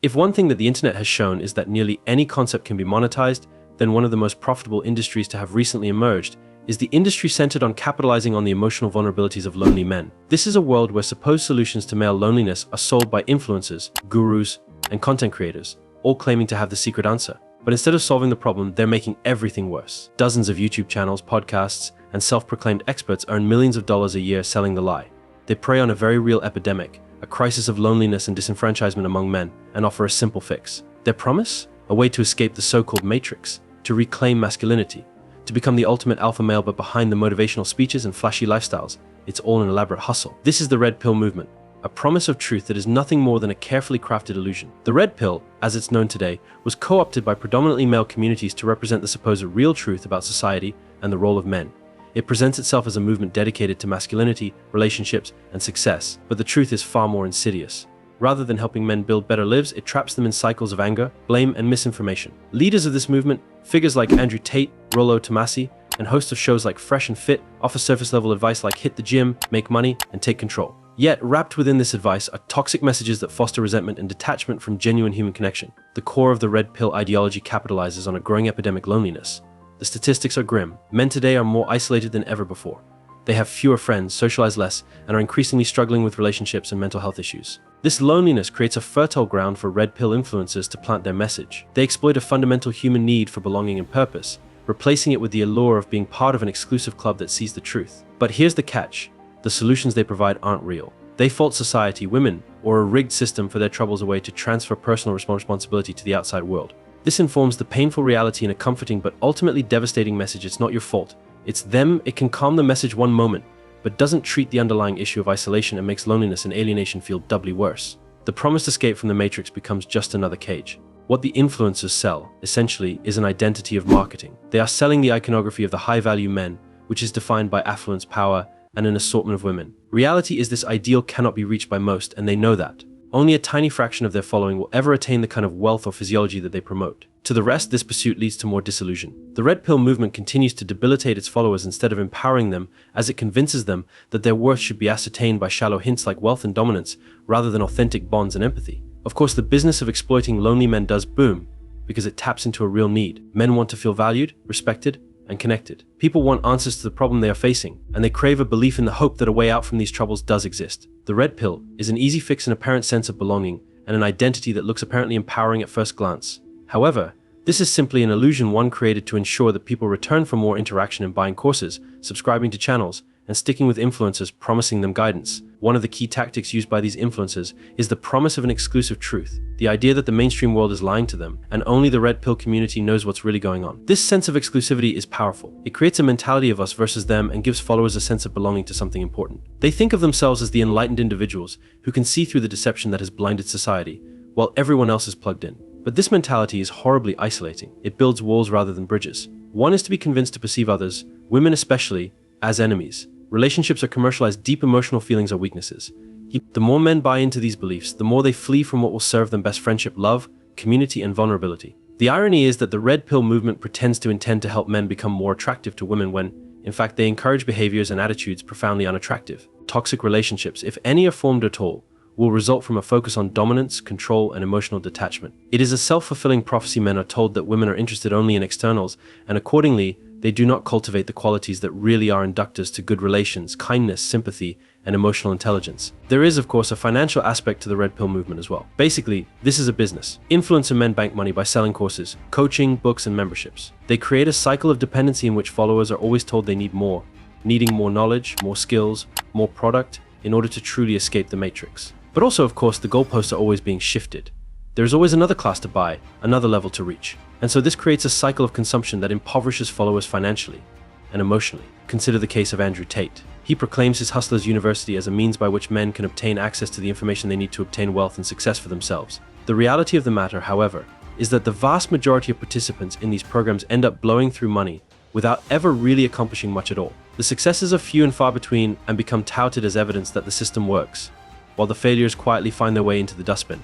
If one thing that the internet has shown is that nearly any concept can be monetized, then one of the most profitable industries to have recently emerged is the industry centered on capitalizing on the emotional vulnerabilities of lonely men. This is a world where supposed solutions to male loneliness are sold by influencers, gurus, and content creators, all claiming to have the secret answer. But instead of solving the problem, they're making everything worse. Dozens of YouTube channels, podcasts, and self-proclaimed experts earn millions of dollars a year selling the lie. They prey on a very real epidemic, a crisis of loneliness and disenfranchisement among men, and offer a simple fix. Their promise? A way to escape the so-called matrix, to reclaim masculinity, to become the ultimate alpha male, but behind the motivational speeches and flashy lifestyles, it's all an elaborate hustle. This is the Red Pill movement, a promise of truth that is nothing more than a carefully crafted illusion. The Red Pill, as it's known today, was co-opted by predominantly male communities to represent the supposed real truth about society and the role of men. It presents itself as a movement dedicated to masculinity, relationships, and success, but the truth is far more insidious. Rather than helping men build better lives, it traps them in cycles of anger, blame, and misinformation. Leaders of this movement, figures like Andrew Tate, Rollo Tomassi, and hosts of shows like Fresh and Fit, offer surface-level advice like hit the gym, make money, and take control. Yet, wrapped within this advice are toxic messages that foster resentment and detachment from genuine human connection. The core of the Red Pill ideology capitalizes on a growing epidemic loneliness. The statistics are grim. Men today are more isolated than ever before. They have fewer friends, socialize less, and are increasingly struggling with relationships and mental health issues. This loneliness creates a fertile ground for Red Pill influencers to plant their message. They exploit a fundamental human need for belonging and purpose, replacing it with the allure of being part of an exclusive club that sees the truth. But here's the catch. The solutions they provide aren't real. They fault society, women, or a rigged system for their troubles away to transfer personal responsibility to the outside world. This informs the painful reality in a comforting but ultimately devastating message. It's not your fault. It's them. It can calm the message one moment, but doesn't treat the underlying issue of isolation and makes loneliness and alienation feel doubly worse. The promised escape from the matrix becomes just another cage. What the influencers sell, essentially, is an identity of marketing. They are selling the iconography of the high-value men, which is defined by affluence, power, and an assortment of women. Reality is this ideal cannot be reached by most, and they know that. Only a tiny fraction of their following will ever attain the kind of wealth or physiology that they promote. To the rest, this pursuit leads to more disillusion. The Red Pill movement continues to debilitate its followers instead of empowering them, as it convinces them that their worth should be ascertained by shallow hints like wealth and dominance, rather than authentic bonds and empathy. Of course, the business of exploiting lonely men does boom, because it taps into a real need. Men want to feel valued, respected, and connected. People want answers to the problem they are facing, and they crave a belief in the hope that a way out from these troubles does exist. The Red Pill is an easy fix, an apparent sense of belonging, and an identity that looks apparently empowering at first glance. However, this is simply an illusion, one created to ensure that people return for more interaction in buying courses, subscribing to channels, and sticking with influencers promising them guidance. One of the key tactics used by these influencers is the promise of an exclusive truth, the idea that the mainstream world is lying to them, and only the Red Pill community knows what's really going on. This sense of exclusivity is powerful. It creates a mentality of us versus them and gives followers a sense of belonging to something important. They think of themselves as the enlightened individuals who can see through the deception that has blinded society, while everyone else is plugged in. But this mentality is horribly isolating. It builds walls rather than bridges. One is to be convinced to perceive others, women especially, as enemies. Relationships are commercialized, deep emotional feelings are weaknesses. The more men buy into these beliefs, the more they flee from what will serve them best: friendship, love, community, and vulnerability. The irony is that the Red Pill movement pretends to intend to help men become more attractive to women when, in fact, they encourage behaviors and attitudes profoundly unattractive. Toxic relationships, if any are formed at all, will result from a focus on dominance, control, and emotional detachment. It is a self-fulfilling prophecy. Men are told that women are interested only in externals, and accordingly, they do not cultivate the qualities that really are inductors to good relations: kindness, sympathy, and emotional intelligence. There is, of course, a financial aspect to the Red Pill movement as well. Basically, this is a business. Influencer men bank money by selling courses, coaching, books, and memberships. They create a cycle of dependency in which followers are always told they need more, needing more knowledge, more skills, more product, in order to truly escape the matrix. But also, of course, the goalposts are always being shifted. There is always another class to buy, another level to reach. And so this creates a cycle of consumption that impoverishes followers financially and emotionally. Consider the case of Andrew Tate. He proclaims his Hustlers University as a means by which men can obtain access to the information they need to obtain wealth and success for themselves. The reality of the matter, however, is that the vast majority of participants in these programs end up blowing through money without ever really accomplishing much at all. The successes are few and far between and become touted as evidence that the system works, while the failures quietly find their way into the dustbin.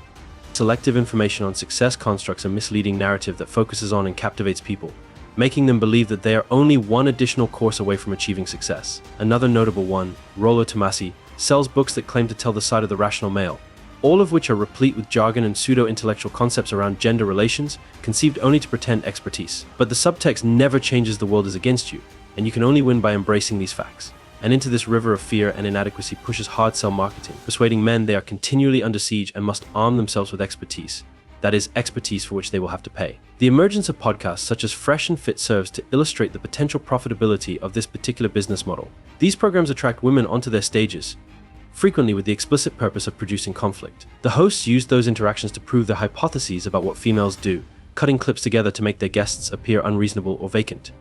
Selective information on success constructs a misleading narrative that focuses on and captivates people, making them believe that they are only one additional course away from achieving success. Another notable one, Rollo Tomassi, sells books that claim to tell the side of the rational male, all of which are replete with jargon and pseudo-intellectual concepts around gender relations, conceived only to pretend expertise. But the subtext never changes the world is against you, and you can only win by embracing these facts. And into this river of fear and inadequacy pushes hard sell marketing, persuading men they are continually under siege and must arm themselves with expertise. That is, expertise for which they will have to pay. The emergence of podcasts such as Fresh and Fit serves to illustrate the potential profitability of this particular business model. These programs attract women onto their stages, frequently with the explicit purpose of producing conflict. The hosts use those interactions to prove their hypotheses about what females do, cutting clips together to make their guests appear unreasonable or vacant.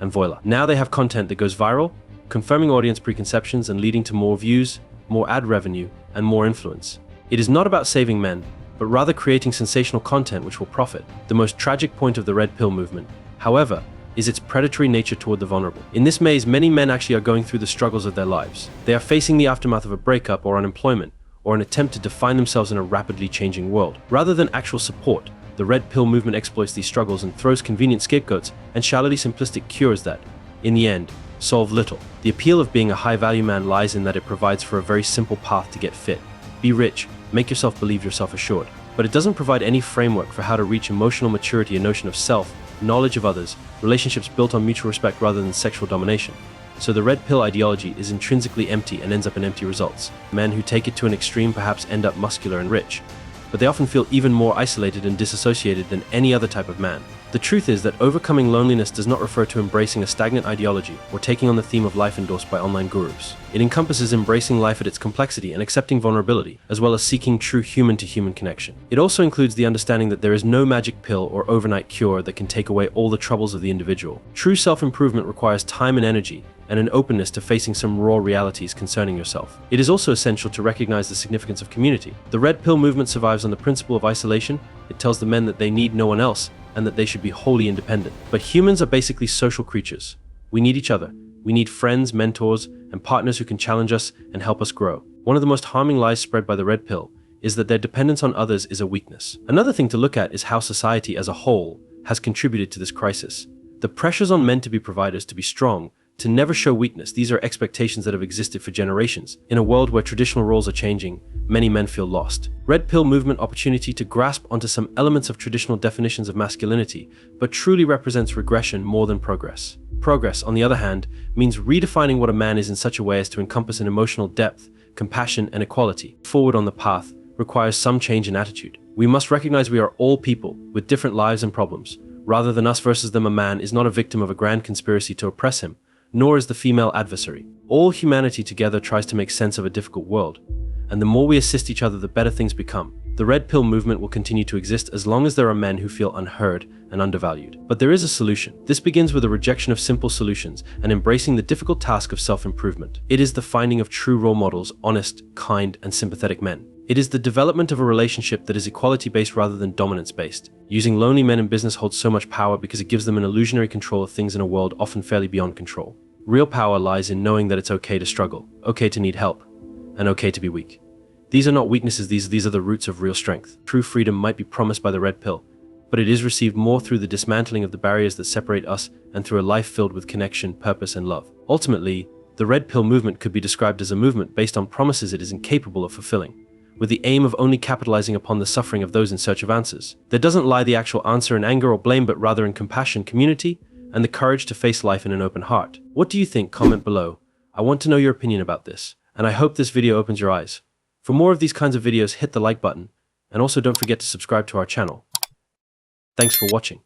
And voila, now they have content that goes viral, confirming audience preconceptions and leading to more views, more ad revenue, and more influence. It is not about saving men, but rather creating sensational content which will profit. The most tragic point of the Red Pill movement, however, is its predatory nature toward the vulnerable. In this maze, many men actually are going through the struggles of their lives. They are facing the aftermath of a breakup or unemployment, or an attempt to define themselves in a rapidly changing world. Rather than actual support, the Red Pill movement exploits these struggles and throws convenient scapegoats and shallowly simplistic cures that, in the end, solve little. The appeal of being a high-value man lies in that it provides for a very simple path to get fit. Be rich, make yourself believe you're self-assured. But it doesn't provide any framework for how to reach emotional maturity, a notion of self, knowledge of others, relationships built on mutual respect rather than sexual domination. So the Red Pill ideology is intrinsically empty and ends up in empty results. Men who take it to an extreme perhaps end up muscular and rich, but they often feel even more isolated and disassociated than any other type of man. The truth is that overcoming loneliness does not refer to embracing a stagnant ideology or taking on the theme of life endorsed by online gurus. It encompasses embracing life at its complexity and accepting vulnerability, as well as seeking true human-to-human connection. It also includes the understanding that there is no magic pill or overnight cure that can take away all the troubles of the individual. True self-improvement requires time and energy, and an openness to facing some raw realities concerning yourself. It is also essential to recognize the significance of community. The Red Pill movement survives on the principle of isolation. It tells the men that they need no one else, and that they should be wholly independent. But humans are basically social creatures. We need each other. We need friends, mentors, and partners who can challenge us and help us grow. One of the most harming lies spread by the Red Pill is that their dependence on others is a weakness. Another thing to look at is how society as a whole has contributed to this crisis. The pressures on men to be providers, to be strong, to never show weakness, these are expectations that have existed for generations. In a world where traditional roles are changing, many men feel lost. Red Pill movement opportunity to grasp onto some elements of traditional definitions of masculinity, but truly represents regression more than progress. Progress, on the other hand, means redefining what a man is in such a way as to encompass an emotional depth, compassion, and equality. Forward on the path requires some change in attitude. We must recognize we are all people with different lives and problems. Rather than us versus them, a man is not a victim of a grand conspiracy to oppress him, nor is the female adversary. All humanity together tries to make sense of a difficult world, and the more we assist each other, the better things become. The Red Pill movement will continue to exist as long as there are men who feel unheard and undervalued. But there is a solution. This begins with a rejection of simple solutions and embracing the difficult task of self-improvement. It is the finding of true role models, honest, kind, and sympathetic men. It is the development of a relationship that is equality-based rather than dominance-based. Using lonely men in business holds so much power because it gives them an illusionary control of things in a world often fairly beyond control. Real power lies in knowing that it's okay to struggle, okay to need help, and okay to be weak. These are not weaknesses, these are the roots of real strength. True freedom might be promised by the Red Pill, but it is received more through the dismantling of the barriers that separate us and through a life filled with connection, purpose, and love. Ultimately, the Red Pill movement could be described as a movement based on promises it is incapable of fulfilling, with the aim of only capitalizing upon the suffering of those in search of answers. There doesn't lie the actual answer in anger or blame, but rather in compassion, community, and the courage to face life in an open heart. What do you think? Comment below. I want to know your opinion about this, and I hope this video opens your eyes. For more of these kinds of videos, hit the like button, and also don't forget to subscribe to our channel. Thanks for watching.